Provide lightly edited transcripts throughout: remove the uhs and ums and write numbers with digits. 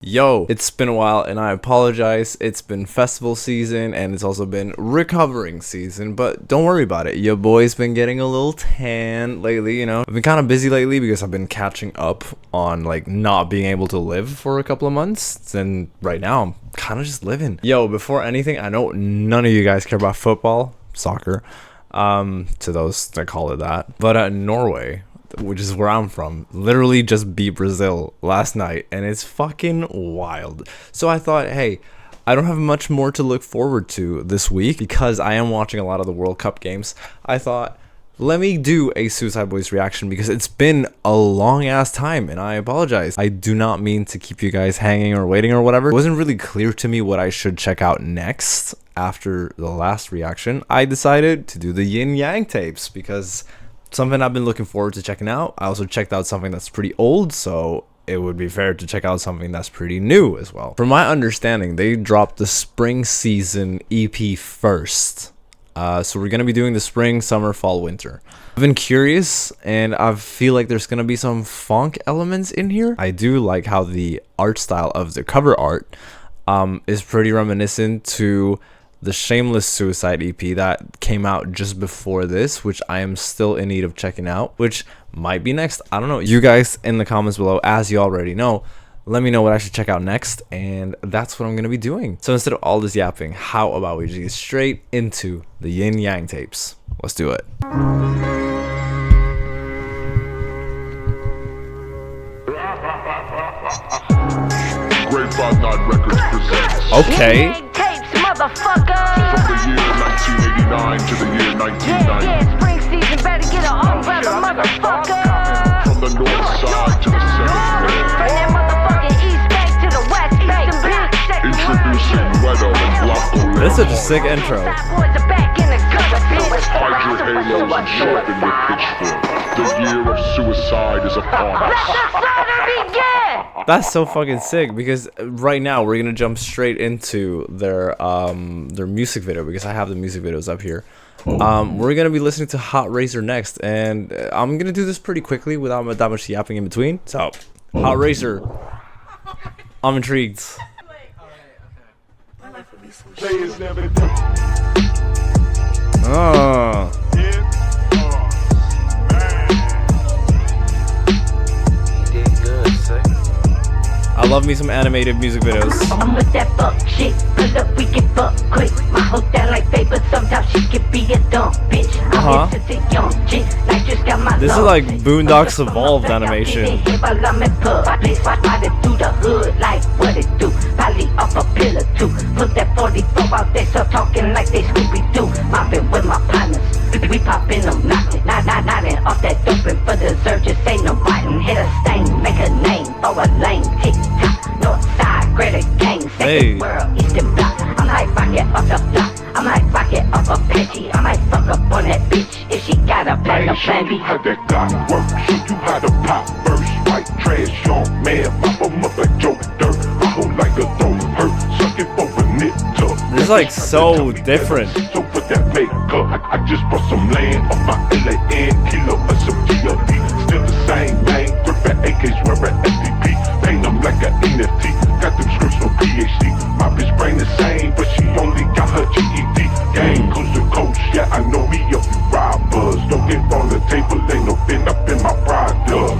Yo, it's been a while and I apologize. It's been festival season and it's also been recovering season, but don't worry about it. Your boy's been getting a little tan lately, you know. I've been kind of busy lately because I've been catching up on like not being able to live for a couple of months, and right now I'm kind of just living. Yo, before anything, I know none of you guys care about football, soccer, to those that call it that, but Norway, which is where I'm from, literally just beat Brazil last night, and it's fucking wild. So I thought, hey, I don't have much more to look forward to this week because I am watching a lot of the World Cup games. I thought, let me do a Suicdeboys reaction because it's been a long ass time, and I apologize. I do not mean to keep you guys hanging or waiting or whatever. It wasn't really clear to me what I should check out next after the last reaction. I decided to do the Yin Yang tapes because something I've been looking forward to checking out. I also checked out something that's pretty old, so it would be fair to check out something that's pretty new as well. From my understanding, they dropped the spring season EP first. So we're going to be doing the spring, summer, fall, winter. I've been curious, and I feel like there's going to be some funk elements in here. I do like how the art style of the cover art is pretty reminiscent to the Shameless Suicide EP that came out just before this, which I am still in need of checking out, which might be next. I don't know. You guys in the comments below, as you already know, let me know what I should check out next, and that's what I'm going to be doing. So instead of all this yapping, how about we just get straight into the Yin Yang tapes? Let's do it. Great 5-9 Records presents. Okay. Motherfucker. From the year 1989 to the year 1990. Yeah, spring season, better get an umbrella, motherfucker. From the north side to the south From that motherfucking east bank to the west bank. introducing Wedo and Blanco. This is such a sick intro. Boys are back in the gutter, bitch. Hide your halos and sharpen your pitchfork. The year of suicide is upon Let us. the slaughter begin. That's so fucking sick because right now we're gonna jump straight into their music video because I have the music videos up here. We're gonna be listening to Hot Racer next, and I'm gonna do this pretty quickly without that much yapping in between. So, Hot Racer, I'm intrigued. Oh. I love me some animated music videos. I'm with that fuck shit, pull up, we get fuck quick. My hoe down like paper, sometimes she can be a dumb bitch. This is like Boondocks Evolved animation. Put that 44 out there, so talking like they Scooby-Doo. Mopping with my partners, we popping them, knocking off that doping for dessert. Just ain't no biting, hit a stain, make a name, throw a lane, tick-tock, north side, greater gang, second world, eastern block. I'm like rocket off the block, I'm like rocket off a Pidgey. I might fuck up on that bitch if she got a plan, no plan B. How that got work, show you how to pop first. White trash, young man, pop 'em up like Joe Dirt. I hold like a throat hurt, suck it for a knit tuck. This is like so different. So put that makeup, I just brought some land off my LAN, kilo of some GLD. Still the same man, grip at AKs, wear an FDP. Paint them like an NFT, got them scripts from PhD. My bitch brain the same, but she only got her GED. Game coast to coast, yeah, I know me a few robbers. Don't get on the table, ain't no fin up in my pride, bro.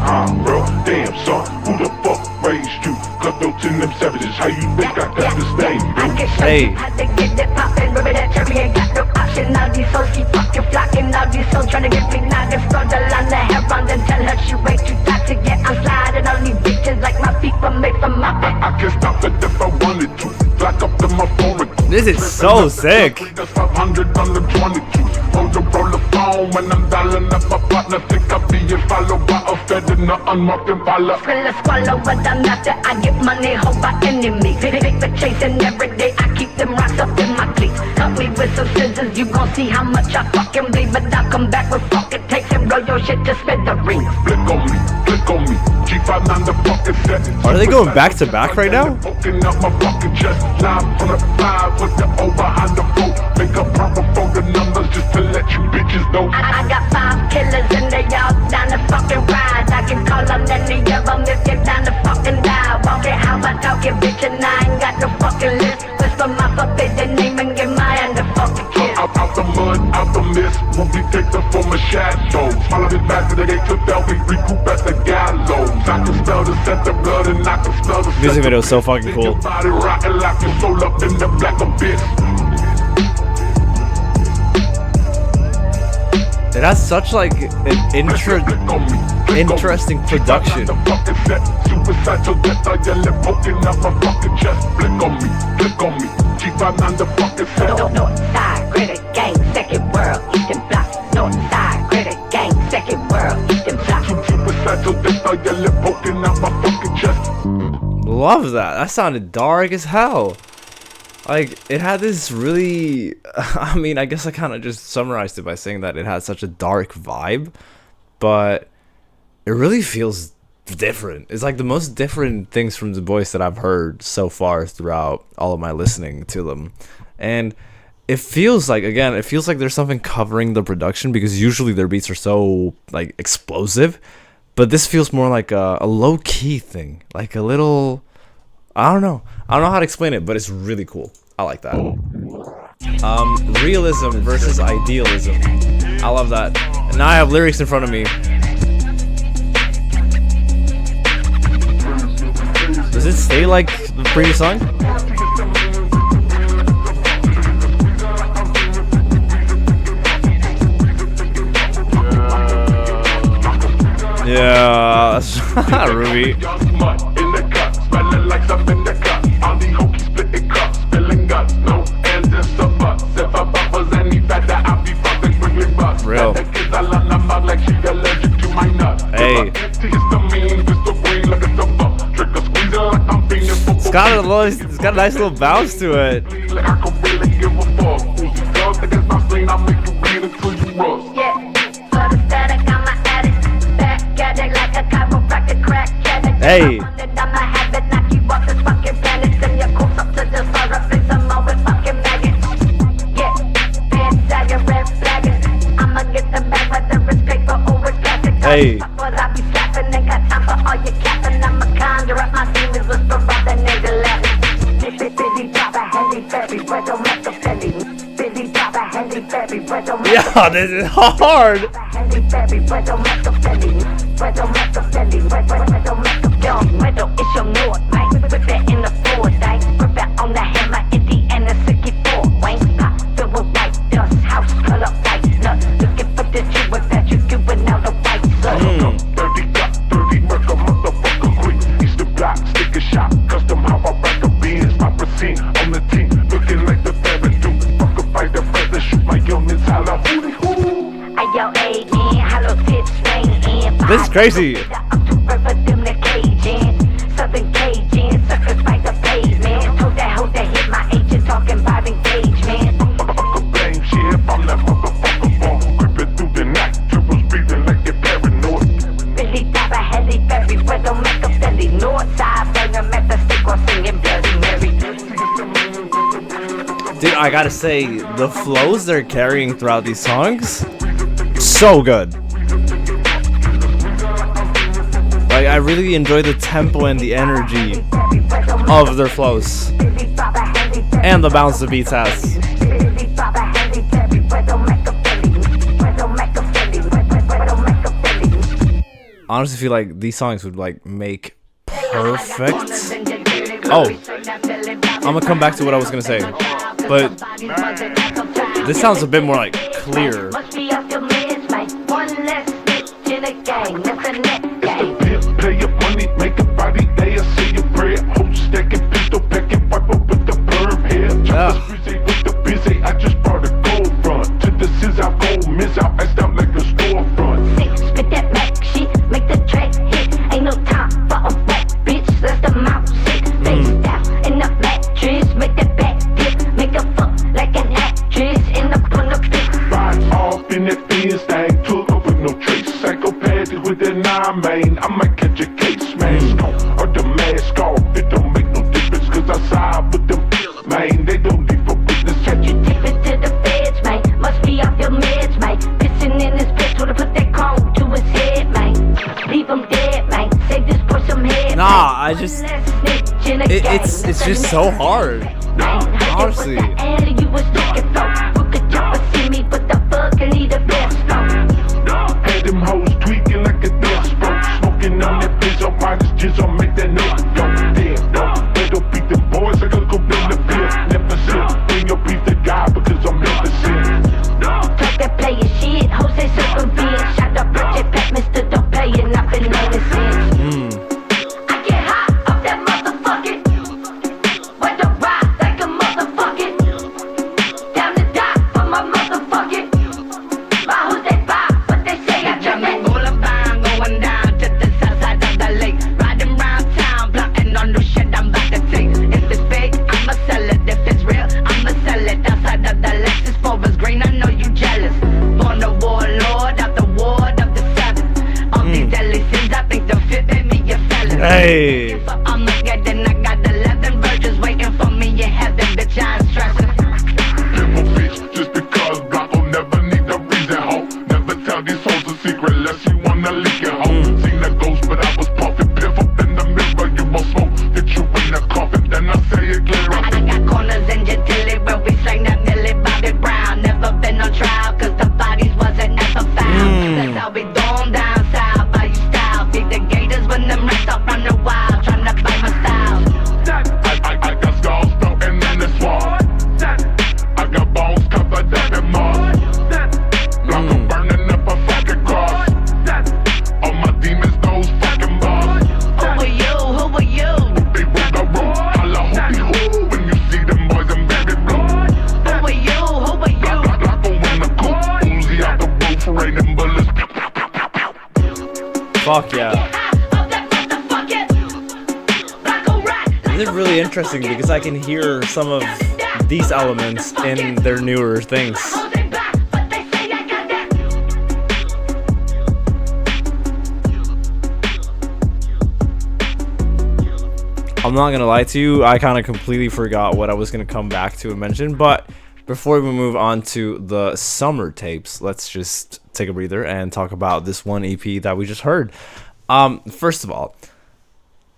Damn son, who the fuck raised you? Cutthroats in them savages, how you think I got this name, dude? Hey. How to get that poppin', remember that cherry ain't got no option. All these souls keep fucking flocking, all these souls trying to get me now. Just throw the line the hair on and tell her she way too toxic. Yeah, I'm sliding on these bitches like my feet were made from my back. I can stop it if I wanted to. Black up to my phone. This is so sick. That's 500 on the 22. Hold the roll of phone when I'm dialing up my partner. Think I'll be followed by a fed and a unmarked Impala. Skrilla swallow, but I'm not that. I get money, hope my enemy. Big for chasing every day. I keep them rocks up in my cleats. Cut me with some scissors, you gon' see how much I fucking bleed. But I'll come back with fucking takes and blow your shit to smithereens. Flick on me, click on me. G59 the fucking set. Are they going back to back right now? Poking up my fucking chest. Live from the 5 with the O behind the boat. Make a proper for the numbers just to let you bitches know. I got 5 killers and they all down to fucking ride. I can call on any of them if you're down to fucking die. Walking how I talk it, bitch, and I ain't got no fucking list. Whisper my forbidden name and get my hand to fucking kiss. Out the mud, out the mist, we'll be picked up from a shadow. Follow it back to the gate, took down, we recoup at the gallows. I can smell the scent of blood and I can smell the Music video is so fucking cool. Your body rocking like your soul up in the black abyss. It has such like an interesting production. Suicidal death, I yell it, poking up my fucking chest. Blick on me, click on me. G59 the fucking set. North side, critic, gang, second world, eastern block. North side, critic, gang, second world, eastern block. Suicidal death, I yell it, poking up my fucking chest. Love that. That sounded dark as hell. Like, it had this really... I mean, I guess I kind of just summarized it by saying that it had such a dark vibe. But it really feels different. It's like the most different things from the boys that I've heard so far throughout all of my listening to them. And it feels like, again, it feels like there's something covering the production, because usually their beats are so, like, explosive. But this feels more like a low-key thing. Like a little... I don't know how to explain it, but it's really cool. I like that. Realism versus idealism. I love that. And now I have lyrics in front of me. Does it stay like the previous song? Yeah, that's Ruby. Real. Hey. It's got a nice little bounce to it. Hey. Hey. Yeah, this is hard. This is crazy. Dude, I gotta say, the flows they're carrying throughout these songs, so good. Like, I really enjoy the tempo and the energy of their flows. And the bounce the beats has. I honestly feel like these songs would, like, make perfect... Oh, I'm gonna come back to what I was gonna say. But this sounds a bit more, like, clear. Pay your money, make a body, they'll see your bread. Hold stacking, pistol packing, wipe up with the perm hair. With the busy, I just brought a gold run. To the scissor, I go miss out, I stop like a storefront. Spit that back shit, make the track hit. Ain't no time for a whack bitch, that's the mouth shit. Face down in the mattress, make that back dip. Make a fuck like an actress in the pull up bitch. Ride off in that Benz thing, took up with no trace. Psychopathic with that 9 main, I might catch a case, man. just it's just so hard. Honestly. Had them hoes tweaking like a death stroke. Smoking on that bitch, I'll ride this jizz, I'll make that note. Damn, better beat the boys, I gotta go bring the beer. Never sit, bring your beef to God because I'm never sin. Talk that player shit, hoes say circumvent. Shot up Bridget Pat, Mr. Don't pay it, I've been innocent. I get hot off that motherfucking. Wet the rock like a motherfucking. Down the dock for my motherfucking. My hoes they pop, but they say I jump it. Going down to the south side of the lake. Riding round town, plotting on new shit I'm about to take. If it's fake, I'ma sell it. If it's real, I'ma sell it. Outside of the Lexus, Forest Green, I know you jealous. Born a warlord, out the ward of the seven. All these deadly sins, I think they'll fit me a felon. Hey. I'm getting, I got 11 virgins waiting for me in heaven, bitch, I ain't stressing. Give a bitch just because Block will never need a reason, ho. Never tell these hoes a secret unless you wanna leak it, ho. Seen a ghost, but I was puffing. Piff up in the mirror, you won't smoke. Hit you in the coffin, then I say it clear. I got corners in Gentilly where we slang that Millie Bobby Brown. Never been on trial cause the bodies wasn't ever found. That's how we doing down south by your style. Feed the gators when them rats out run the wild. Tryna buy my style. I got scars floating in the swamp. I got bones covered up in mud. Block I'm burning up a fucking cross. All my demons, those fucking bars. Who are you? Who are you? They broke the room, holla hoopy hoo. When you see them boys in baby blue. Who are you? Who are you? Lock on in the coop, Uzi out the roof, raining bullets. Fuck yeah. This is really interesting because I can hear some of these elements in their newer things. I'm not gonna lie to you, I kind of completely forgot what I was gonna come back to and mention, but before we move on to the summer tapes, let's just take a breather and talk about this one EP that we just heard. First of all,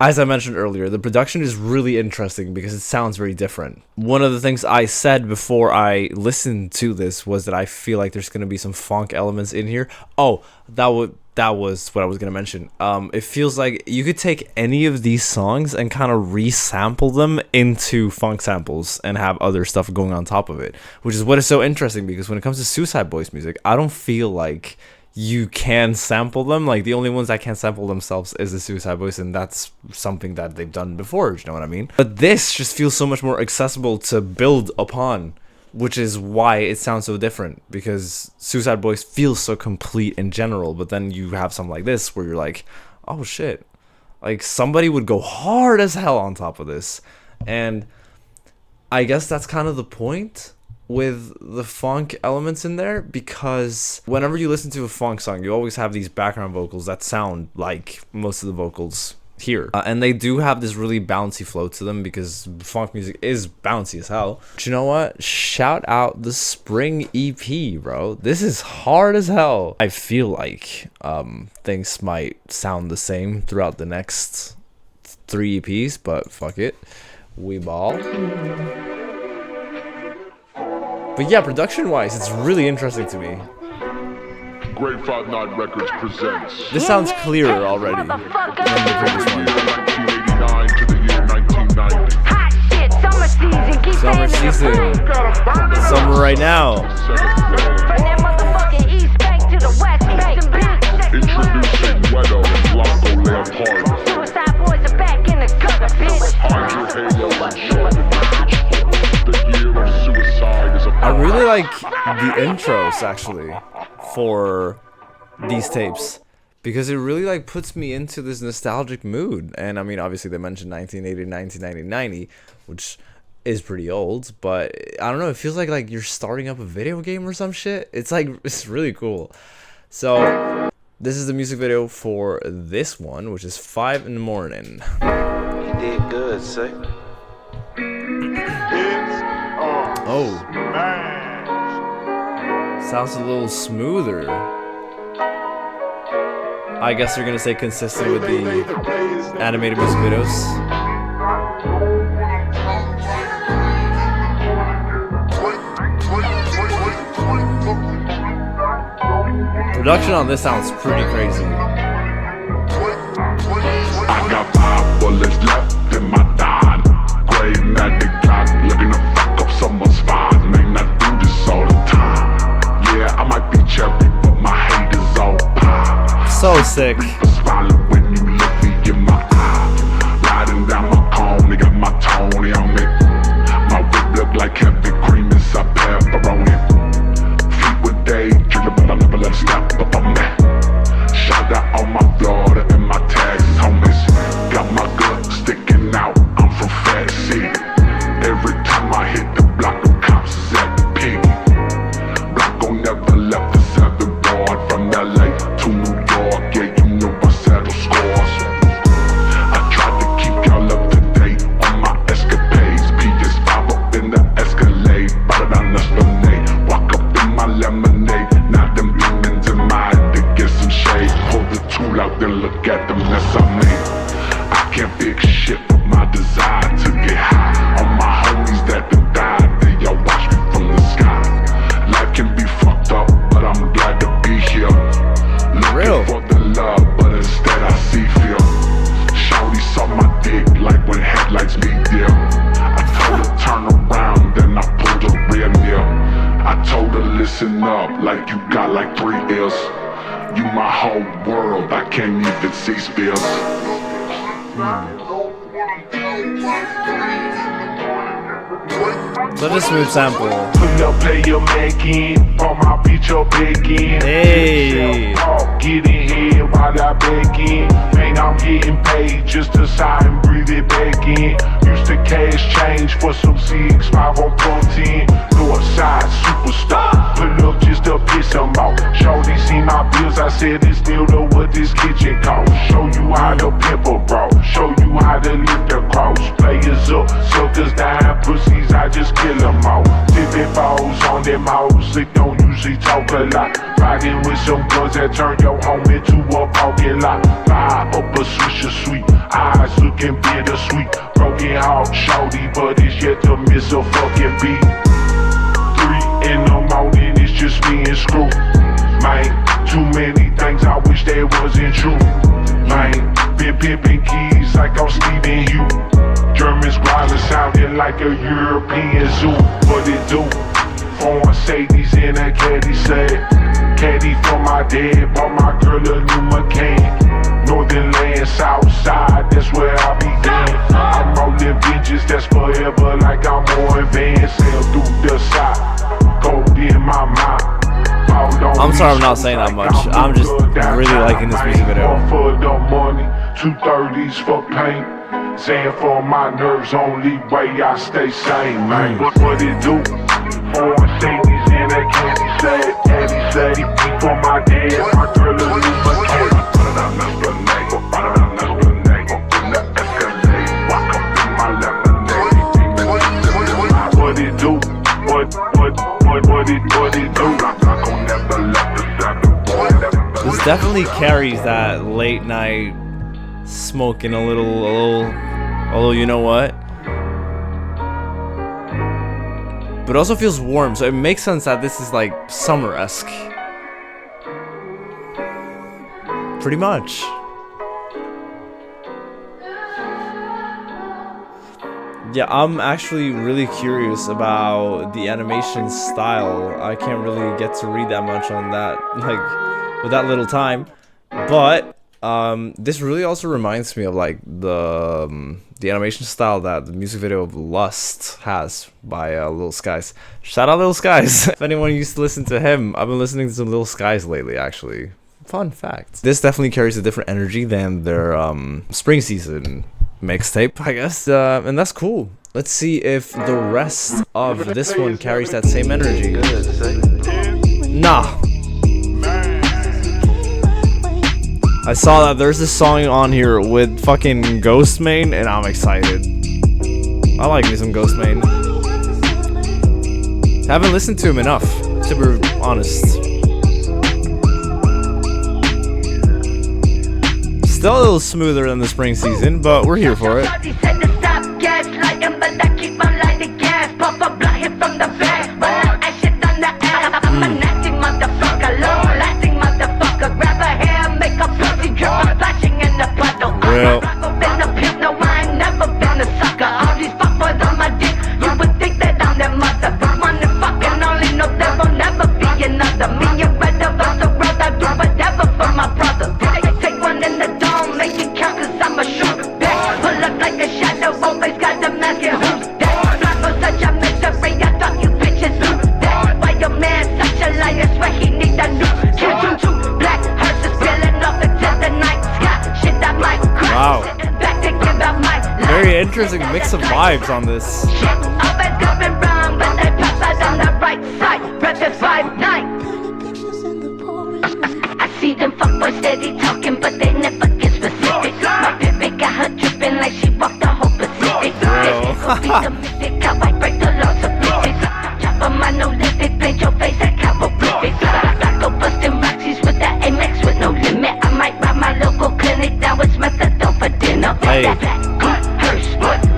as I mentioned earlier, the production is really interesting because it sounds very different. One of the things I said before I listened to this was that I feel like there's gonna be some funk elements in here. Oh, that was what I was gonna mention. It feels like you could take any of these songs and kind of resample them into funk samples and have other stuff going on top of it, which is what is so interesting because when it comes to Suicdeboys music, I don't feel like you can sample them. Like the only ones that can sample themselves is the Suicdeboys, and that's something that they've done before, you know what I mean? But this just feels so much more accessible to build upon, which is why it sounds so different, because Suicdeboys feels so complete in general, but then you have something like this where you're like, oh shit, like somebody would go hard as hell on top of this. And I guess that's kind of the point with the funk elements in there, because whenever you listen to a funk song, you always have these background vocals that sound like most of the vocals here, and they do have this really bouncy flow to them because funk music is bouncy as hell. But you know what, shout out the Spring EP, bro. This is hard as hell. I feel like things might sound the same throughout the next 3 EPs, but fuck it, we ball. But yeah, production wise, it's really interesting to me. Great 5-9 Records presents. This sounds clearer already than the previous one. 1989 to the year 1990. Hot shit, summer season, keep Summer season. Summer right now. From that motherfucking East Bank to the West Bank. Introducing Wedo and Blanco Leopard. Suicdeboys are back in the gutter, bitch. Hide your halo and show the message. The year of suicide is I upon really like the intros actually for these tapes, because it really like puts me into this nostalgic mood. And I mean, obviously they mentioned 1980, 1990, which is pretty old, but I don't know, it feels like you're starting up a video game or some shit. It's like, it's really cool. So this is the music video for this one, which is 5 in the morning. You did good, say. Oh, sounds a little smoother. I guess they're gonna stay consistent with the animated music videos. Production on this sounds pretty crazy. I got 5 bullets left in my dime. Gray magic clock, looking to fuck up someone's spine. May not do this all the time. Yeah, I might be cherry, but my hate is all pie. So sick. Smiling when you look me in my eye. Riding down my cone, they got my Tony on me. My whip look like heavy cream inside pepperoni. Feet with day, trigger, but I never let step up on me. Shout out all my Florida and my Texas homies. Got my gut sticking out, I'm from Fat City. Every time I hit the block, the cops is at the piggy. Blanco never left the 7 board from LA to New York. Yeah, you know I settle scores. I tried to keep y'all up to date on my escapades. PS5 up in the Escalade, better than Esplanade. Walk up in my lemonade, now them demons in my head to get some shade. Pull the tool out, then look at the mess I made. I can't fix shit but my desire to get high. On my homies that done died, they all watch me from the sky. Life can be fucked up, but I'm glad to be here. Looking for the love, but instead I see fear. Shawty saw my dick like when headlights meet deer. I told her turn around, then I pulled her rear near. I told her listen up, like you got like 3 ears. You my whole world, I can't even see spears. So this smooth sample. Pull up, play your back in, on my bitch up back in. Hey. Get in here while I back in. Man, I'm getting paid just to sigh and breathe it back in. Used to cash change for some CX5 on protein. Northside superstar, pull up just to piss them off. Shorty see my bills, I said it's still to what this kitchen costs. Show you how to pimp a bro, show you how to lift a cross. Players up, suckers down, pussies, I just kill them all. Tipping balls on them hoes, they don't usually talk a lot. Riding with some guns that turn your home into a parking lot. Fire up a swisher sweet, eyes looking bittersweet. Broken heart, shorty, but it's yet to miss a fucking beat. 3 in the morning, it's just me and Screw. Man, too many things I wish that wasn't true. Man, been pimping keys like I'm Steven Hugh. Germans growling sounding like a European zoo. What it do? Foreign Sadies in a caddy said. Caddy for my dad, bought my girl a new McCann. Northern land, south side, that's where I began. I'm rolling bitches, that's forever like I'm more advanced. Sail through the side, gold in my mind. I'm sorry I'm not saying that much. I'm just really liking this music video. For the money, 230s for paint. Saying for my nerves, only way I stay sane, man. What it do? Foreign Sadies in a candy say, for my dad, my girl a new McCann. What it do? What it do? This definitely carries that late night smoking a little, although you know what? But it also feels warm, so it makes sense that this is like summer-esque. Pretty much. Yeah, I'm actually really curious about the animation style. I can't really get to read that much on that, like, with that little time. But this really also reminds me of like the animation style that the music video of Lust has by Lil Skies. Shout out Lil Skies. If anyone used to listen to him, I've been listening to some Lil Skies lately, actually. Fun fact. This definitely carries a different energy than their spring season mixtape, I guess, and that's cool. Let's see if the rest of this one carries that same energy. Nah. I saw that there's this song on here with fucking Ghostmane, and I'm excited. I like me some Ghostmane. Haven't listened to him enough, to be honest. Still a little smoother than the spring season, but we're here for it. Shorty said to stop gaslighting, but I keep on lighting gas. Pop a blunt hit from the back, but I shit on the ass. I'm a nasty motherfucker, long-lasting motherfucker. Grab her hair, make a pussy drip, I'm splashing in the puddle. Real. I've been a pimp, no, I ain't never been a sucker. All these fuckboys on my dick, you would think that I'm their mother. But one and fucking only know there will never be another. Me and Red of us, the world, I do whatever for my brother. Take one in the dome, make it count, cause I'm a short back. Pull up like a shadow, always got the mask and who's that? Black was such a mystery, I thought you bitches knew that. Why your man such a liar, swear he need a new kill too. Black hearses spilling off into the night sky. Shit, I might cry. Wow. Sitting back to give up my life. Very interesting mix of vibes on this. Shit, I've been going wrong, but they pass out on the right side. Reppin' 5'9". I see them fuckboys steady talking, but they never get specific. My baby got her dripping like she walked the whole Pacific. Be the mystic, how I break the laws of physics. Chop on my no lipstick, paint your face like cowboy-brick. I go busting Roxy's with that Amex with no limit. I might rob my local clinic down with methadone for dinner. Hey. That black hearse,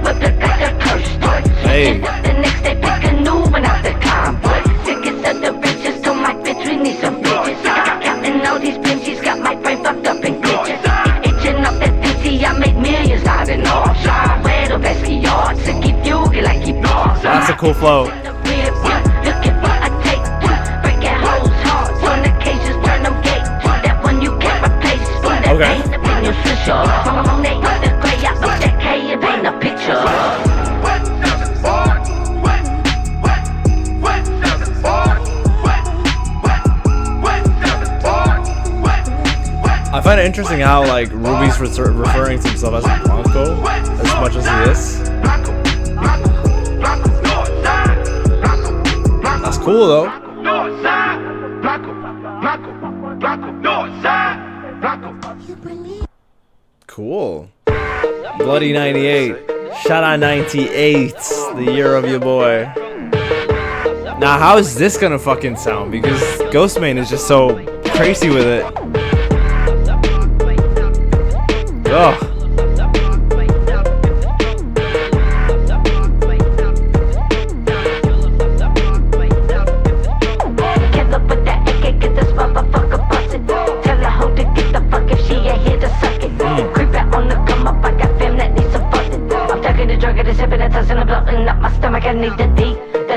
what the guy that cursed, boy. Hey. The next day pick a new one out the convoy. Tickets of the riches, told my bitch we need some bitches. Counting all these pinches, got my brain fucked up in glitches. Itching up that DC, I make millions out in all. Sean Red of Esquiar, to keep you like he balls. That's a cool flow. Look at what I take, breaking hoes hard. On occasions, turn them gates. That one you can't replace. Okay. Ain't the opinion switcher. On they the gray, I put that K and paint a picture. I find it interesting how like Ruby's referring to himself as a Bronco as much as he is. That's cool though. Cool. Bloody 98. Shout out 98. The year of your boy. Now how is this gonna fucking sound? Because Ghostman is just so crazy with it. Ugh. I need the D, the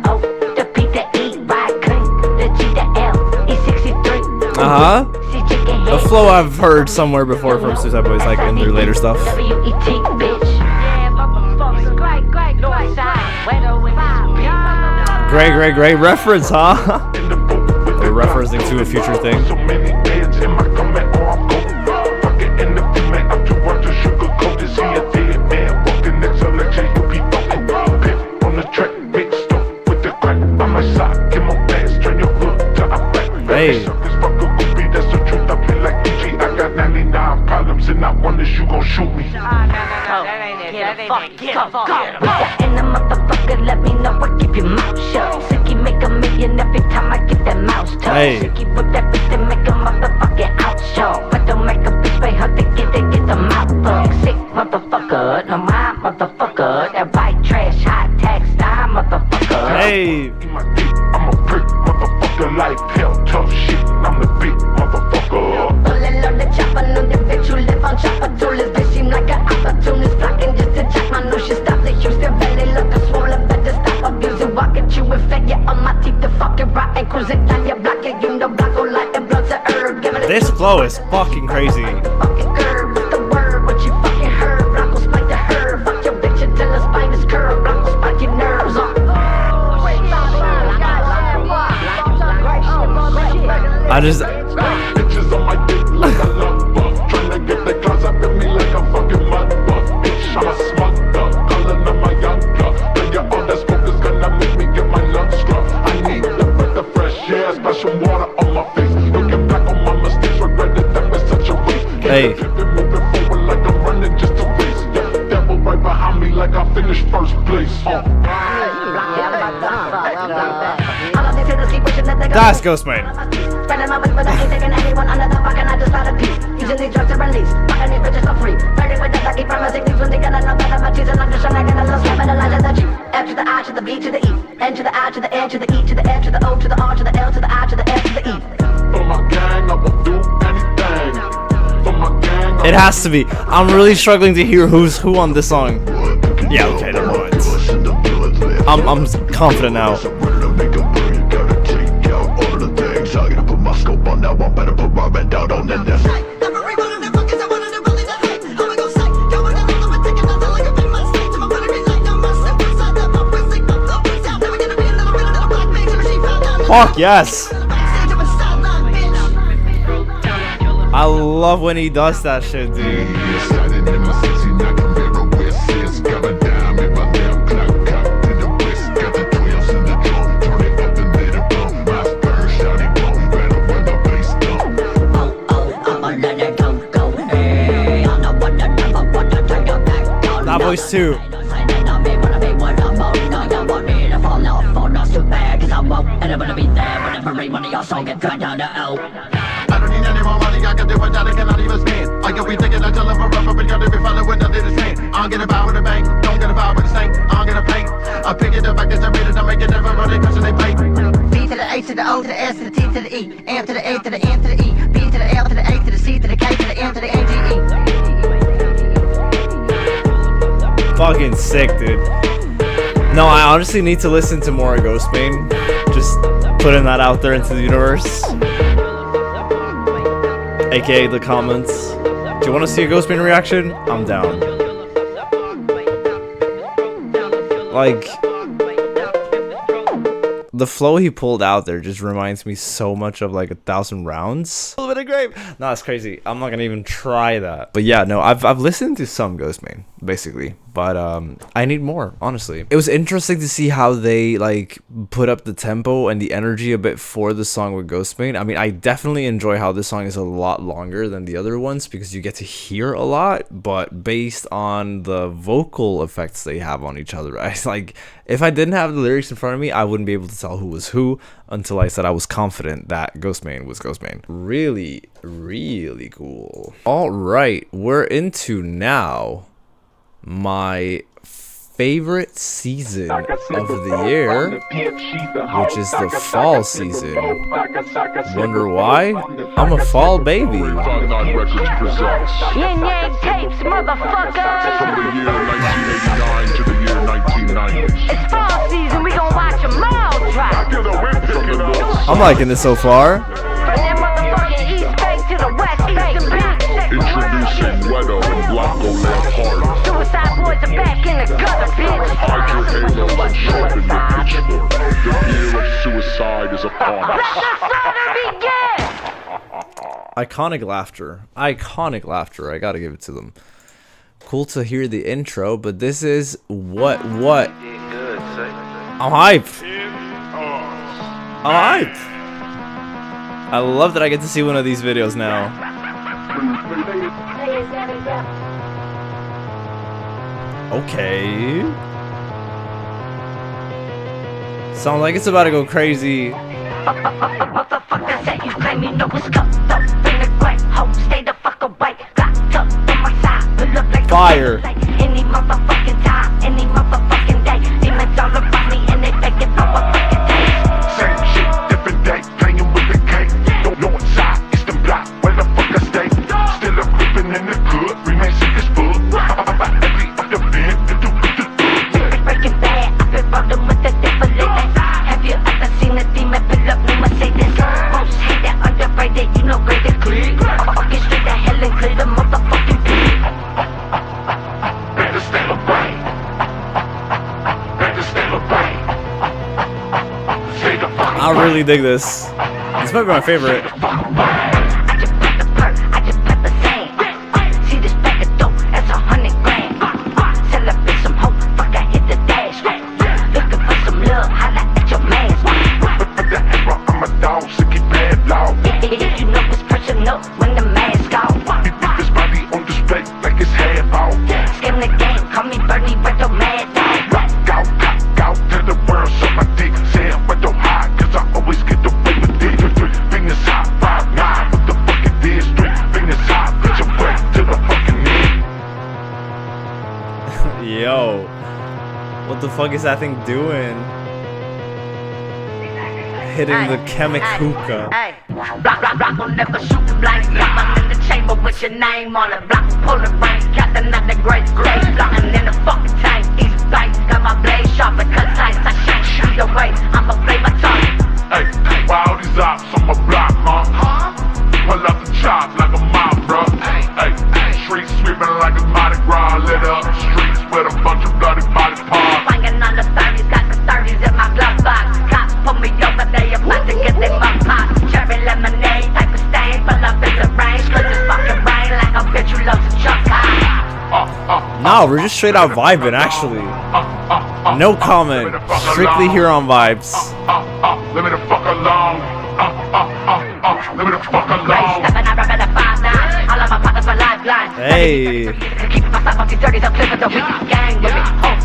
O, the P, the E, ride clean, the G, the L, E63. A flow I've heard somewhere before from Suicdeboys, like in their later stuff. W-E-T, bitch. Great reference, huh? They're referencing to a future thing. So many heads in my comeback or I'm going. Fuck it in the female, I'm too hard to sugarcoat to see a dead man walking next election. You be talking pimp on the track, big stuff with the crack by my side. Get my pants, turn your hood to a back. Hey. Circus, fuck a goopy, that's the truth. I feel like EG. I got 99 problems and not one that you gon' shoot me. In the motherfucker, let me know I keep your mouth shut. Sicky make $1 million every time I get that mouse touch. Hey. Sicky with that bitch to make a motherfucking outshow. But don't make a bitch pay her to get the mouth fucked. Sick motherfucker, no my motherfucker. That white trash, hot tax, die motherfucker. Hey. Eat my dick, I'm a prick, motherfucker. Life hell, tough shit. I'm the big motherfucker. Pulling on the chopper, on the bitch who live on chopper toolers. Bitch seem like an opportunist, flocking just to check my new shit. Stop the Houston belly, look a swollen, better stop abusing. Walking you and fed you on my teeth, the fucking rotten. Cruising down your block, yeah, you know Blanco like the blood to herb. This flow is fucking crazy. Fucking curve, what's the word? What you fucking heard? Blanco spike the herb. Fuck your bitch until her spine is curved. Blanco spike your nerves off. I just Bitches on my dick like a love bug. Tryna get the claws up in me like a fucking mud bug. Bitch, I'm a smug dog. Calling on my young dog. Then your all that smoke is gonna make me get my lungs scrubbed. I need the breath of fresh air, splashing water on my face. Looking back on my mistakes, regretted that was such a waste. Hey. Flipping, moving forward like I'm running just a race. Yeah, devil right behind me like I finished first place. That's Ghostman. Spreading my wings, but I ain't taking anyone under the fucking. I just found a piece. Usually drugs are released, fucking these bitches for free. Flirting with us, I keep promising things when they gonna know that I'm a teaser. I'm just trying to get a little capitalize at the G. F to the I to the B to the E. N to the I to the N to the E to the F to the O to the R to the L to the I to the F to the E. For my gang, I will do anything. For my gang, It has to be. I'm really struggling to hear who's who on this song. Yeah, okay, never mind. I'm confident now. Fuck yes! I love when he does that shit, dude. That voice too. I don't need any more money, I can do without it, cannot even spend. I can be taking a chill of a rubber, but gotta be following nothing to say. I don't get a buy with a bank, don't get a buy with a stank, I don't get a paint. I pick it up, I get it, I make it everybody question they pay. B to the A to the O to the S to the T to the E. M to the A to the N to the E. B to the L to the A to the C to the K to the M to the N to the E. Fucking sick, dude. No, I honestly need to listen to more of Ghostbane. Just putting that out there into the universe. AKA the comments. Do you want to see a Ghostbane reaction? I'm down. Like, the flow he pulled out there just reminds me so much of like 1,000 Rounds. A little bit of grape. No, that's crazy. I'm not gonna even try that. But yeah, no, I've listened to some Ghostbane basically, but I need more, honestly. It was interesting to see how they like put up the tempo and the energy a bit for the song with Ghostbane. I mean, I definitely enjoy how this song is a lot longer than the other ones because you get to hear a lot, but based on the vocal effects they have on each other, I like, if I didn't have the lyrics in front of me, I wouldn't be able to tell who was who until I said I was confident that Ghostbane was Ghostbane. Really, really cool. All right, we're into now my favorite season of the year, which is the fall season. Wonder why? I'm a fall baby. Yin Yang tapes, motherfucker. From the year 1989 to the year 1990. It's fall season, we gon' watch them all drop. I'm liking this so far. From that motherfucking East Bay to the West Bay. Introducing Wedo and Blanco Leopard. Suicdeboys are back in the gutter, bitch. Hide your halos and sharpen your pitchfork. The year of suicide is upon us. Let the slaughter begin. Iconic laughter. I gotta give it to them. Cool to hear the intro, but this is what? Good, say. I'm hyped. I love that I get to see one of these videos now. Okay. Sounds like it's about to go crazy. Motherfuckers that you claim you know what's cupped up in the great home, stay the fuck away. Locked up on my side, but look like Fire. Any motherfucking time, any motherfucking day. Demons all about me and they begging for a fucking taste. Same shit, different day, playing with the cake. Don't know inside, it's the block where the fuck I stay. Still a gripping in the good, remain sick as fuck. Every other bit, Breaking bad, I've been rolling with the devil in it. Have you ever seen a demon pull up new Mercedes? Most hated, underrated, you know greater clear. Fucking straight to hell and clear the motherfucking pit. better celebrate. Better celebrate. Stay the fuck I really dig this. This might be my favorite. I just put the perk, I just put the sand. See this bag of dope, that's 100 grand. Celebrate some hope, fuck I hit the dash. Looking for some love, holla at your man. with the hammer, I'm a dog, so keep bad law. You know it's personal when the mask off. He put his body on display like it's half out. Scam the game, call me Bernie Retro Mad Dog. Rock out to the world, suck my dick. Say it, but don't hide, cause I always get away with it. Fingers hot, 5'9", fuck is that thing doing? Hitting the chemic hookah. Hey, block will never shoot blank. Block in the chamber with your name on it. Block pull the rank, got another great grade. Blocking in the fucking tank. East bank, got my blade sharp and cut tight. I shank shoot away. I'ma play my tongue. Hey, why all these ops on my block, huh? Pull up the chops like a mob, bro. Hey, streets sweeping like a Mardi Gras. Lit up streets with a bunch of bloody body parts. Swinging on the 30s, got the 30s in my glove box. Cops pull me over, they about to get their mug pop. Cherry lemonade type of stain, pull up in the rain. Cause it's fucking rain like a bitch who loves to chuck high. No, we're just straight out vibing, actually. No comment. Strictly here on vibes. Let me the fuck alone. Let me the fuck alone. All of my partners for lifeline. Hey. Keep myself off these dirties, I'm flipping the weak. Gang with me,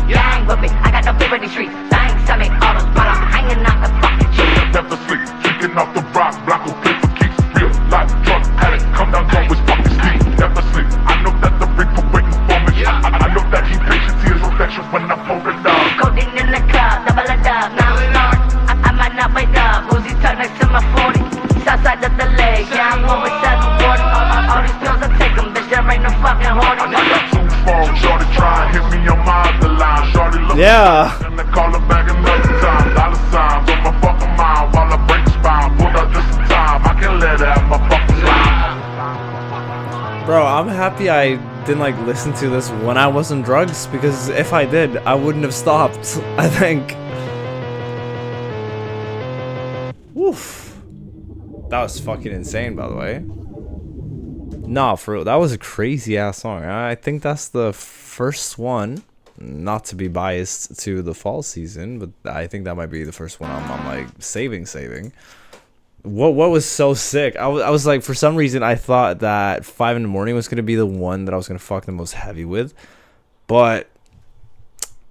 gang with me. I got no fear in these streets. Thanks to me, all those but I'm hanging out the fucking cheese. Never sleep, drinking off the rock, block will play for keeps. Real life, drug addict, come down, always fucking sleep. Never sleep, I know that the reaper waiting for me. I know that he patient, see his reflection when I pull it down. Codeine in the club, double a dub, now I'm snoring. I might not wake up, Uzi tucked next to my 40. Southside of the leg, yeah, I'm always 740. All these pills I take them, bitch, there ain't no fucking horny. I got too far, shorty try and hit me on my other line. Shorty look Yeah. and I call her back another time. Dollar signs on my fucking mind while I break spine. Pulled out just in time, I can let her have my fucking line. Bro, I'm happy I didn't like listen to this when I was on drugs, because if I did, I wouldn't have stopped, I think. Woof. That was fucking insane, by the way. Nah, for real, that was a crazy ass song. I think that's the first one, not to be biased to the fall season, but I think that might be the first one I'm like saving. What was so sick? I was like, for some reason I thought that 5 in the Morning was gonna be the one that I was gonna fuck the most heavy with, but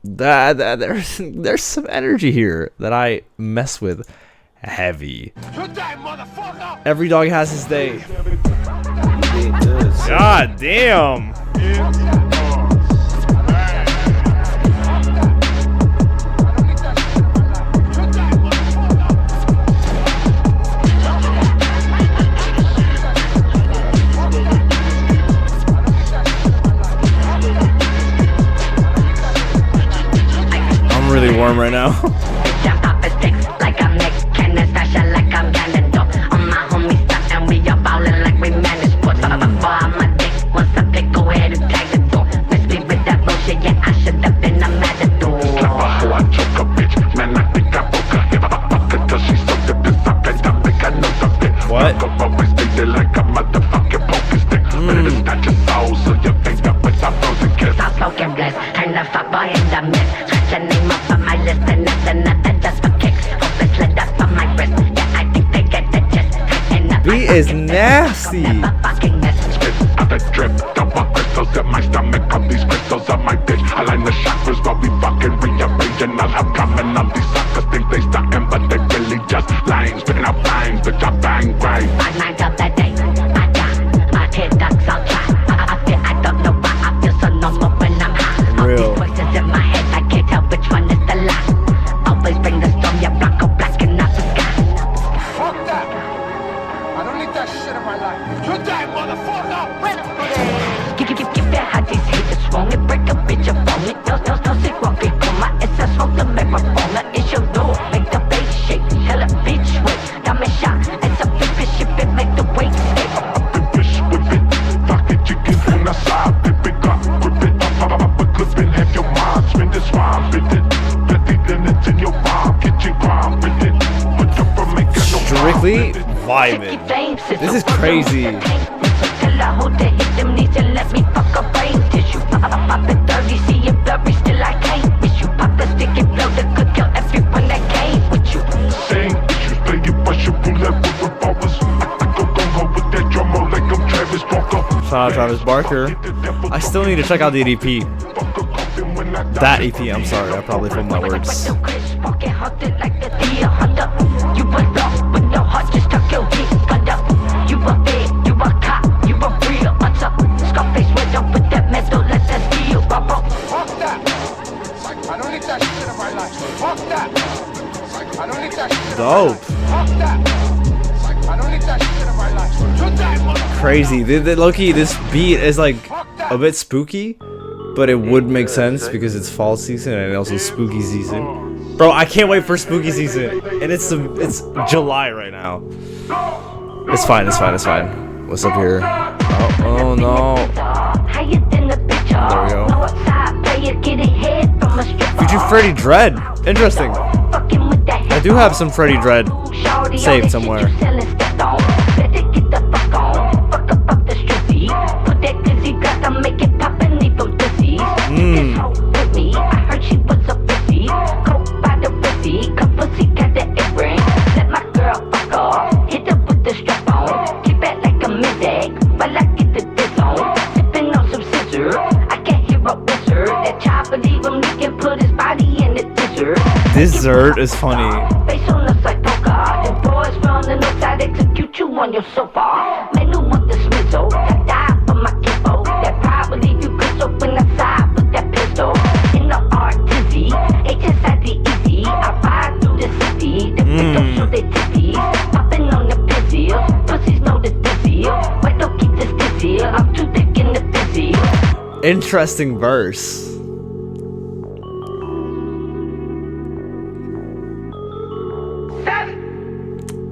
there's some energy here that I mess with heavy. Every dog has his day. God damn. I'm really warm right now. What? Beat is nasty. I line the chakras while we fucking rearranging. I'll have coming on these suckers think they stocking, but they really just lying. Spitting out lines, bitch, I bang, bang. My mind of the day, I got my tear ducts, I'll try. I don't know why I feel so normal when I'm high. All Real. these voices in my head, I can't tell which one is the lie. Always bring the storm, yeah, Bronco blacking out the sky. Fuck that! I don't need that shit in my life. You die, motherfucker! Give that hot these haters swung and break a bitch up on it. No sick one big coma. It's a smoke to make my phone. It's your door, make the bass shake. Tell a bitch wait, diamond shot. It's a flip it, ship it, make the weight stick. Up and fish with it. Pocket chicken on the side. Pick it up, grip it up a clip and have your mind. Spin this rhyme with it. Plenty then it's in your bomb. Kitchen grind with it. Put up for making no Strictly vibing. This is crazy. Tell her hold it, hit them knees and let me fuck a brain tissue. Pop it 30, see it blurry, still I can't miss you. Pop the stick and blow the good girl, everyone that came with you. Same issues, play it, brush it, roulette with revolvers. I go go with that drummer like I'm Travis Barker. Shout out Travis Barker. I still need to check out the EP. That EP, I'm sorry, I probably filmed my words. You a dog with no heart, just tuck your dick under. You a fed, you a cop, you a real. What's up? Scarface went up with that metal, let that steel. Fuck that! I don't need that shit in my life. Fuck that. I don't need that shit in my Dope. life. Fuck that. I don't need that shit in my life. You die, motherfucker. Crazy. Low-key, this beat is like a bit spooky, but it would make sense because it's fall season and also spooky season. Bro, I can't wait for spooky season, and it's July right now. It's fine. What's up here? Oh no. There we go. Featuring Freddie Dredd. Interesting. I do have some Freddie Dredd saved somewhere. Dessert is funny. Interesting verse.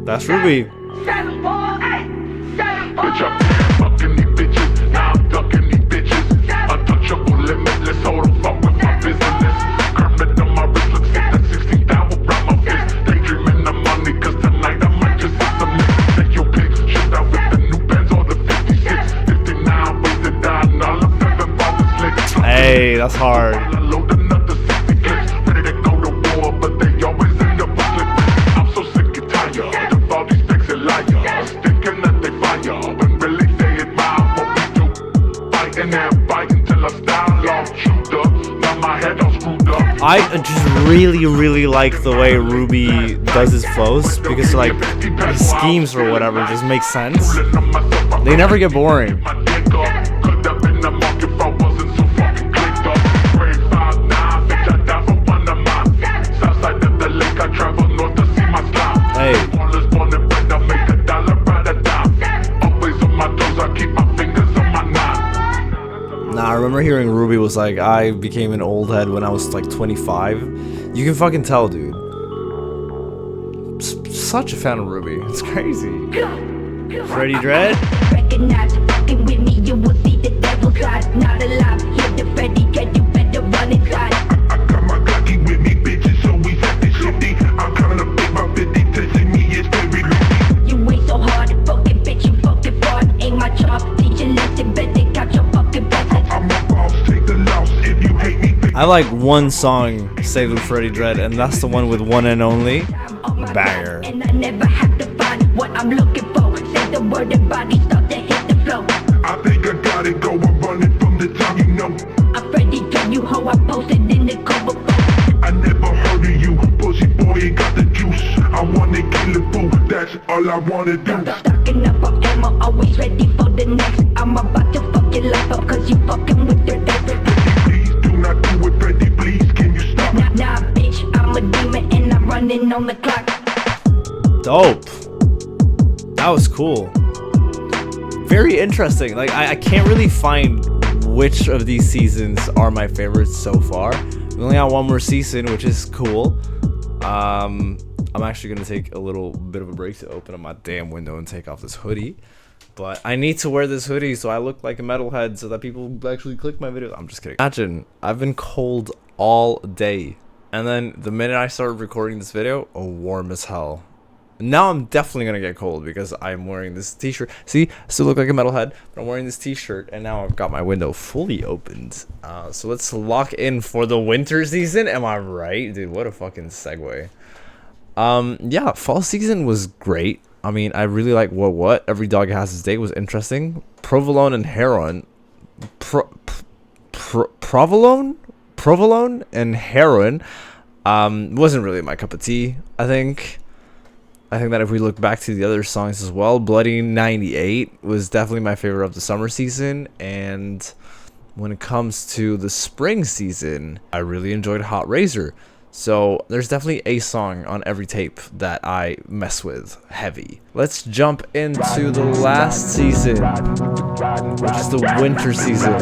That's Ruby. Bitch, I'm fucking these bitches. Now I'm ducking these bitches. Untouchable, limitless. Hold them fuck with my business. Kermit on my wrist. Let's get that 16 down around my fist. Daydreaming of money, cause tonight I might just hit some licks. Take your pick. Shift out with the new Benz or the 56. 59 ways to die. And all of them by the slick. Hey, that's hard. Load another 60 clips. Ready to go to war, but they always end up slipping. I'm so sick and tired of all these fakes and liars. Thinking that they fire, when really they admire what we do. Fighting and fighting till I style all chewed up. Now my head all screwed up. I just really like the way Ruby does his flows because like his schemes or whatever just make sense. They never get boring. Hey. Nah, I remember hearing Ruby was like, I became an old head when I was like 25. You can fucking tell, dude. Such a fan of Ruby. It's crazy. Freddie Dredd? Recognize, fucking with me, you will see the devil's side. Not alive, hear the Freddie Dredd, you better run inside. I got my Glocky with me, bitches, so we set this shifty. I'm kinda big, my 50 testing me, it's very risky. You ain't so hard, fucking bitch, you fucking fraud. Ain't my job, teach a lesson, better count your fucking blessings. I'm a boss, take the loss if you hate me. I like one song saved with Freddie Dredd, and that's the one with One and Only. Banger. And I never have to find what I'm looking for. Say the word and body start to hit the flow. I think I got it, go and run it from the top, you know. I'm Freddie Dredd, you hoe, I posted in the cover. I never heard of you, pussy boy, ain't got the juice. I wanna kill a fool, that's all I wanna do. Stocking up on ammo, always ready for the next. I'm about to fuck your life up, cause you fucking with your dice. Please do not do it, Freddy, please, can you stop? Nah, bitch, I'm a demon and I'm running on the clock. Dope. That was cool. Very interesting. Like I can't really find which of these seasons are my favorites so far. We only got one more season, which is cool. I'm actually gonna take a little bit of a break to open up my damn window and take off this hoodie. But I need to wear this hoodie so I look like a metalhead so that people actually click my videos. I'm just kidding. Imagine, I've been cold all day. And then the minute I started recording this video, warm as hell. Now I'm definitely gonna get cold because I'm wearing this t-shirt. See, I still look like a metalhead, but I'm wearing this t-shirt and now I've got my window fully opened. So let's lock in for the winter season. Am I right? Dude, what a fucking segue. Yeah, fall season was great. I mean, I really like what Every Dog Has His Day was interesting. Provolone and heroin. Provolone and heroin wasn't really my cup of tea. I think that if we look back to the other songs as well, Bloody 98 was definitely my favorite of the summer season. And when it comes to the spring season, I really enjoyed Hot Razor. So there's definitely a song on every tape that I mess with heavy. Let's jump into the last season, which is the winter season.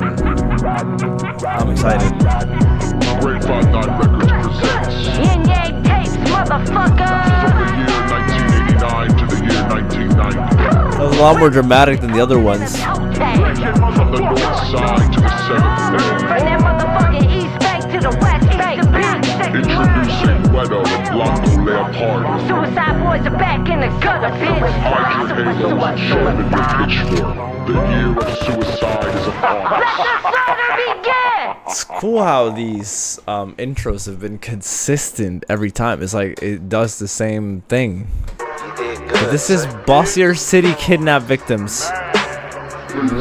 I'm excited. Great 5-9 Records presents Yin Yang tapes, motherfucker. from the year 1989 to the year 1990. That was a lot more dramatic than the other ones. From the north side to the seventh floor. From that motherfucking East Bank to the West Bank. Introducing Weather and Blanco Leopardo. Suicdeboys are back in the gutter, bitch. Michael Halos sharpened the pitchfork. The year of suicide is upon us. Let the slaughter begin. It's cool how these intros have been consistent every time. It's like it does the same thing. You did good. But this is Bossier City Kidnap Victims.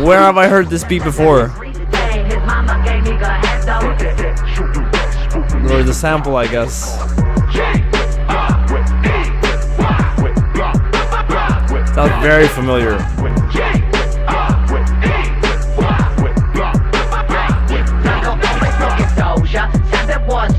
Where have I heard this beat before? His mama gave me the head though. Or the sample, I guess. Sounds very familiar.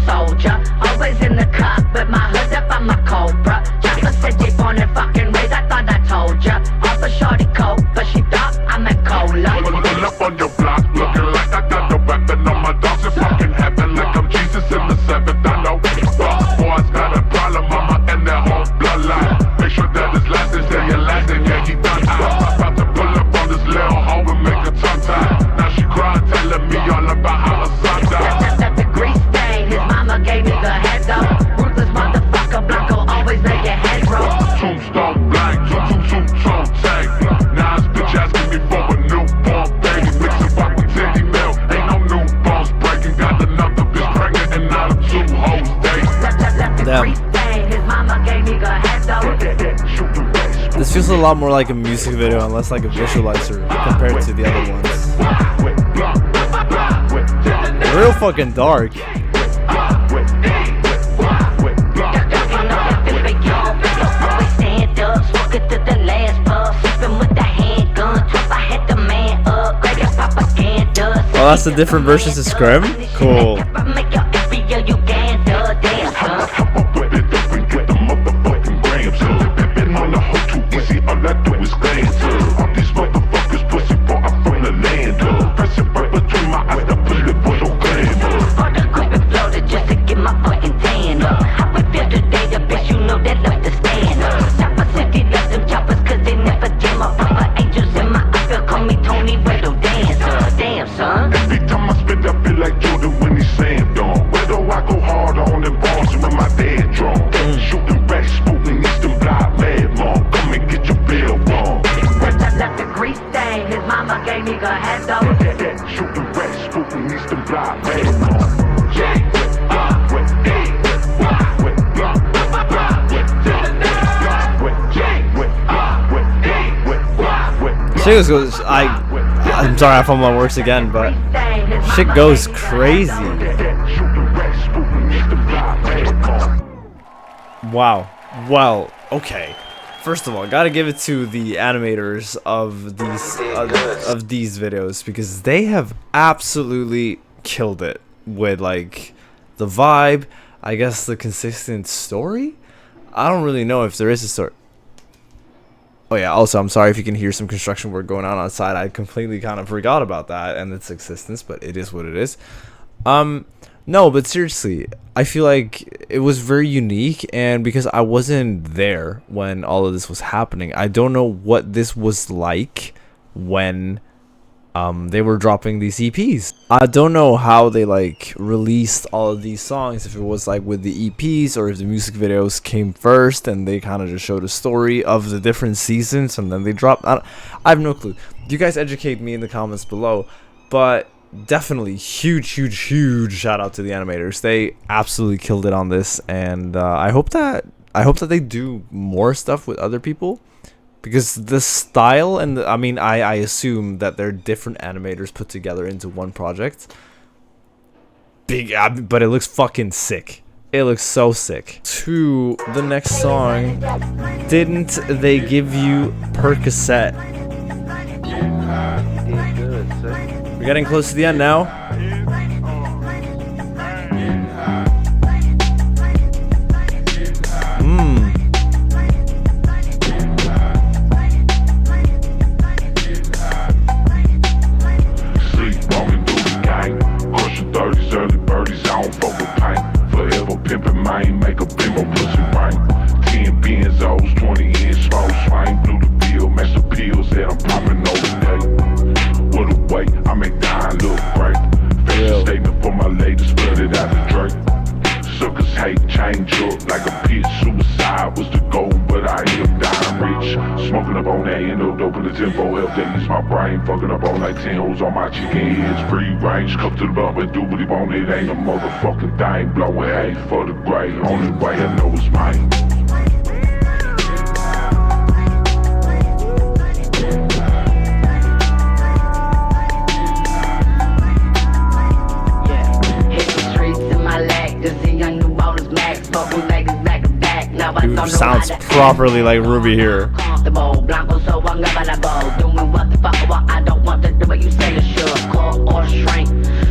Soldier, always in the cockpit, my hood up, I'm a cobra. Chopper said they born in fucking rays, I thought I told ya. Off a shorty coke, but she thought I'm a cola. Pull up on your block, looking like I got the weapon on my dogs in fucking heaven, like I'm Jesus in the seventh. I know boys got a problem, mama, and their whole bloodline. Make sure that his last is there, your last, and yeah, he done out. About to pull up on this little hoe and make a tongue tie. Now she crying, telling me all about how her son died. That's the grease stain, his mama gave me the head up. Ruthless motherfucker, Blanco always make your head roll. Tombstone blank, tombstone tank. Now this bitch asking me for a newborn baby. Mixing pop with titty milk, ain't no newborns breaking. Got another bitch pregnant and now the two hoes dating. That's the grease stain, his mama gave me the head up. This feels a lot more like a music video and less like a visualizer compared to the other ones. Real fucking dark. Oh, that's the different versions of Scrim? Cool. Every time I spit, I feel like Jordan when he slammed on. Where do I go harder on them balls when my dad drawn? Shooting back, spooking Eastern Block, mad mom. Come and get your bill wrong. That's the grease stain, his mama gave me the head up. Shooting back, spooking Eastern Block, mad mom. Shit goes. I'm sorry, I found my words again, but shit goes crazy. Wow. Well, okay. First of all, gotta give it to the animators of these videos because they have absolutely killed it with like the vibe. I guess the consistent story. I don't really know if there is a story. Oh yeah, also I'm sorry if you can hear some construction work going on outside. I completely kind of forgot about that and its existence, but it is what it is. No, but seriously, I feel like it was very unique, and because I wasn't there when all of this was happening, I don't know what this was like when they were dropping these EPs. I don't know how they like released all of these songs, if it was like with the EPs or if the music videos came first and they kind of just showed a story of the different seasons and then they dropped. I have no clue. You guys educate me in the comments below, but definitely huge shout out to the animators. They absolutely killed it on this, and I hope that they do more stuff with other people. Because the style and I assume that they're different animators put together into one project. But it looks fucking sick. It looks so sick. To the next song, Didn't They Give You Percocet? You did good, sir. We're getting close to the end now. man, make a big old pussy ring. 10 benzos, 20-inch small swing, blew the bill, match the pills that I'm popping over day. What a way, I make dying look great. Fashion statement for my lady, spread it out the Drake. Suckers hate, change up like a pitch. Suicide was the goal, but I end up dying rich. Smoking up on that endo, dope in the tempo, help that ease my brain. Fucking up on like 10 hoes on my chicken heads. Free range, come to the bump and do what he want. It ain't a motherfucking thing. Blowing hay for the grave. Only way I know is mine. Dude sounds properly like Ruby here. Doing what the fuck I don't want to do what you say you should. Call or shrink,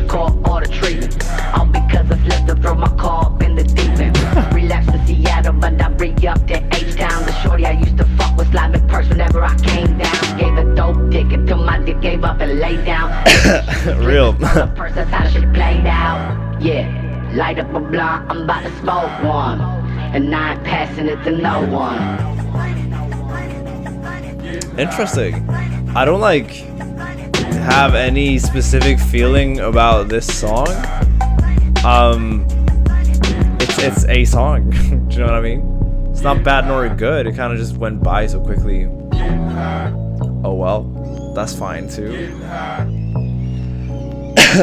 call or the treatment. All because I slipped to throw my car up in the deep end. Relapsed to Seattle, but I re-upped to H-Town. The shorty I used to fuck was live in person whenever I came down. Gave a dope dick until my dick gave up and laid down. Real. First, that's how the shit played out. Yeah, light up a blunt, I'm about to smoke one. And I ain't passing it to no one. Interesting. I don't like have any specific feeling about this song. It's a song. Do you know what I mean? It's not bad nor good. It kind of just went by so quickly. Oh well, that's fine too.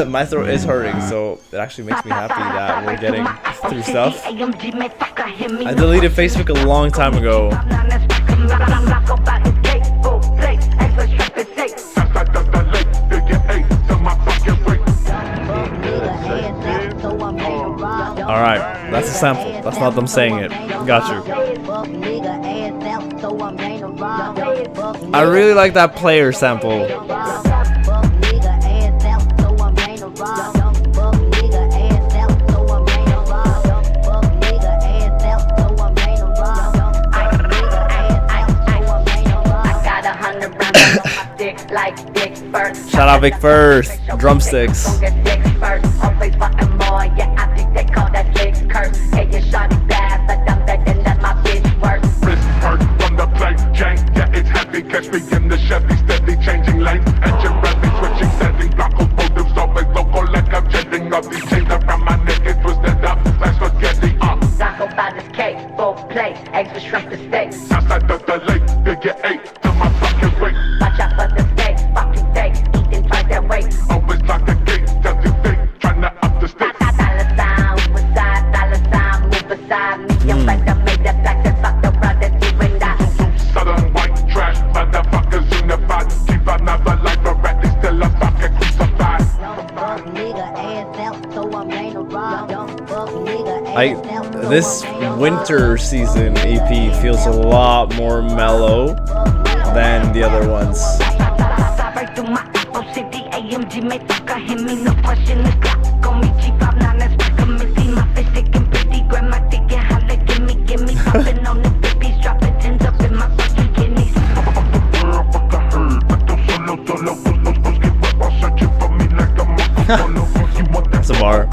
My throat is hurting, so it actually makes me happy that we're getting through stuff. I deleted Facebook a long time ago. Alright, that's a sample. That's not them saying it. Got you. I really like that player sample. Shout out Vic First, drumsticks. Catch me in the Chevy, steady changing lanes. Engine rapid, switching, sending blockers, motives always local like I'm jetting up. These chains around my neck, it twisted up, like spaghetti up. Taco by this cake, full plate, eggs with shrimp and steak. Outside of the lake, they get ate to my fucking rate. Watch out for the steak, fuck you steak, eating twice that weight. Always lock the gates, just you think, trying to up the stakes. Dollar sign, move aside, me, I'm like I made that back and fuck around and you and I. Southern white trash, motherfuckers unified. Keep another life, but rat, they still a fucking crucified. This winter season EP feels a lot more mellow than the other ones. That's a bar.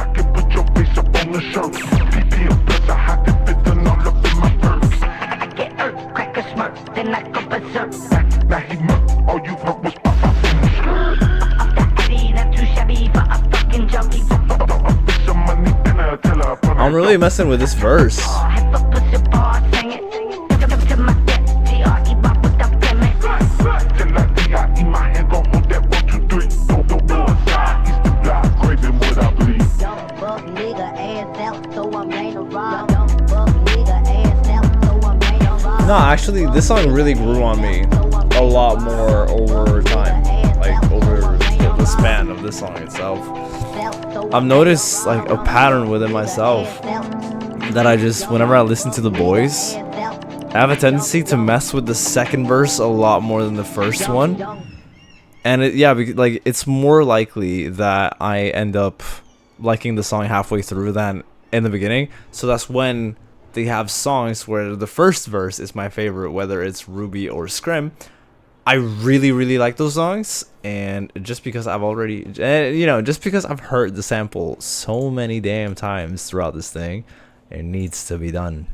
I'm really messing with this verse. No, actually, this song really grew on me a lot more over time, like over the span of this song itself. I've noticed like a pattern within myself that I just, whenever I listen to the boys, I have a tendency to mess with the second verse a lot more than the first one. And like it's more likely that I end up liking the song halfway through than in the beginning. So that's when they have songs where the first verse is my favorite, whether it's Ruby or Scrim. I really like those songs, and just because I've already, just because I've heard the sample so many damn times throughout this thing, It needs to be done.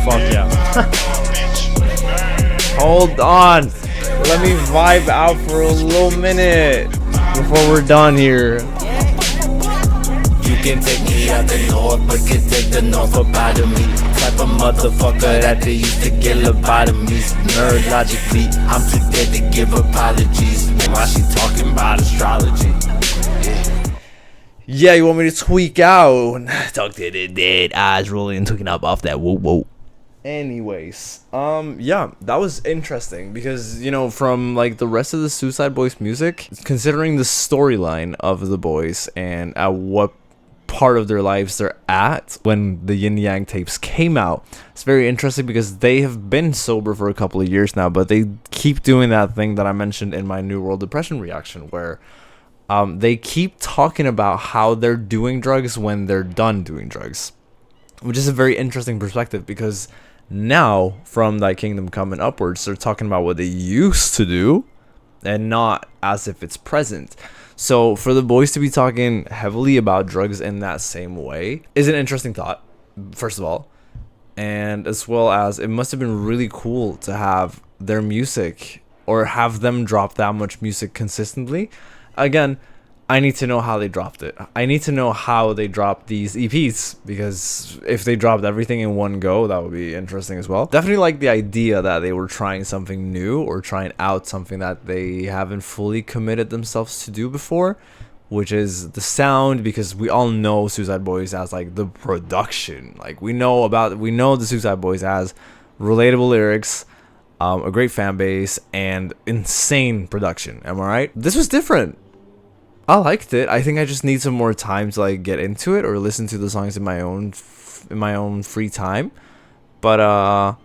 Fuck yeah. Hold on. Let me vibe out for a little minute before we're done here. You can take me out the north, but can take the north up out of me. Type of motherfucker that they used to get lobotomies. Nerd logically, I'm too dead to give apologies. Why she talking about astrology? Yeah, you want me to tweak out? Talk to the dead, eyes rolling, tweaking up off that whoa whoa. Anyways, yeah, that was interesting because, you know, from like the rest of the Suicdeboys music, considering the storyline of the boys and at what part of their lives they're at when the Yin Yang tapes came out, it's very interesting because they have been sober for a couple of years now, but they keep doing that thing that I mentioned in my New World Depression reaction where they keep talking about how they're doing drugs when they're done doing drugs, which is a very interesting perspective because now from Thy Kingdom Come and upwards, they're talking about what they used to do and not as if it's present. So for the boys to be talking heavily about drugs in that same way is an interesting thought, first of all. And as well as it must have been really cool to have their music or have them drop that much music consistently. Again, I need to know how they dropped it. I need to know how they dropped these EPs, because if they dropped everything in one go, that would be interesting as well. Definitely like the idea that they were trying something new or trying out something that they haven't fully committed themselves to do before, which is the sound, because we all know Suicdeboys as like the production. Like we know the Suicdeboys as relatable lyrics, a great fan base, and insane production. Am I right? This was different. I liked it. I think I just need some more time to like get into it or listen to the songs in my own free time. But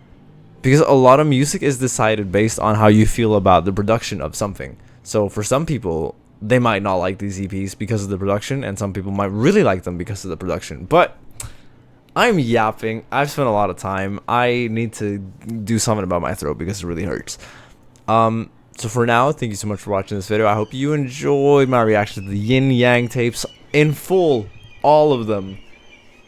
because a lot of music is decided based on how you feel about the production of something. So for some people, they might not like these EPs because of the production, and some people might really like them because of the production. But I'm yapping. I've spent a lot of time. I need to do something about my throat because it really hurts. So for now, thank you so much for watching this video. I hope you enjoyed my reaction to the Yin Yang tapes in full, all of them.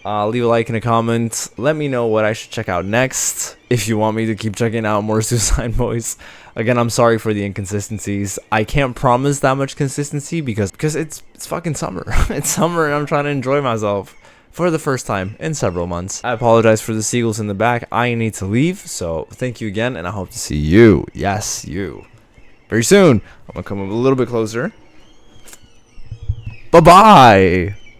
Leave a like and a comment. Let me know what I should check out next if you want me to keep checking out more Suicdeboys. Again, I'm sorry for the inconsistencies. I can't promise that much consistency because it's fucking summer. It's summer and I'm trying to enjoy myself for the first time in several months. I apologize for the seagulls in the back. I need to leave, so thank you again, and I hope to see you. Yes, you. Very soon. I'm gonna come a little bit closer. Bye-bye.